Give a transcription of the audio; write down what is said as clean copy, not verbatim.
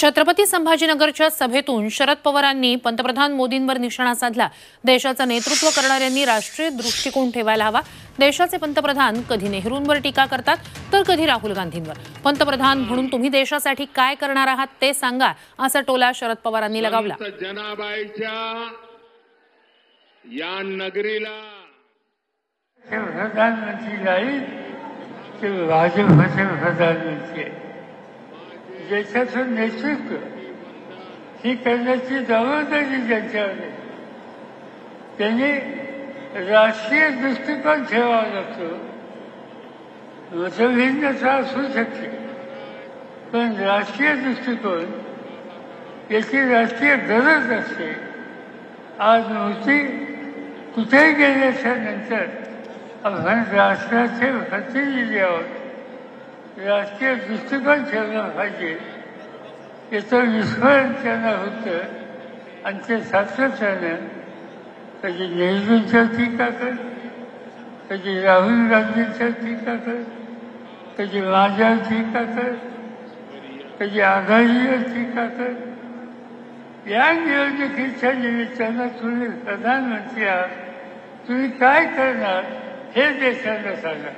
छत्रपती संभाजीनगरच्या सभेतून शरद पवारांनी पंतप्रधान मोदींवर निशाणा साधला। देशाचं नेतृत्व करणाऱ्यांनी राष्ट्रीय दृष्टिकोन ठेवायला हवा। देशाचे पंतप्रधान कधी नेहरूंवर टीका करतात तर कधी राहुल गांधींवर। पंतप्रधान म्हणून तुम्ही देशासाठी काय करणार आहात ते सांगा, असा टोला शरद पवारांनी लगावला। जनाबाईच्या या नगरीला प्रधानमंत्री नाही ते भाजपचे प्रधानमंत्री आहे। देशाचं नेतृत्व ही करण्याची जबाबदारी त्यांच्यावर आहे। त्यांनी राष्ट्रीय दृष्टिकोन ठेवावा लागतो। मतभिन्नता असू शकते, पण राष्ट्रीय दृष्टिकोन याची राष्ट्रीय गरज असते। आज मोदी कुठे गेल्याच्या नंतर आपण राष्ट्राचे प्रतिनिधी आहोत। राष्ट्रीय दृष्टिकोन ठेवलं पाहिजे, याचं विस्मरण त्यांना होतं आणि ते सातत्यानं कधी नेहरूंच्या टीका कर, कधी राहुल गांधींच्या टीका कर, कधी माझ्यावर टीका कर, कधी आघाडीवर टीका कर। या निवडणुकीच्या निमित्तानं तुम्ही प्रधानमंत्री आहात, तुम्ही काय करणार हे देशाला सांगा।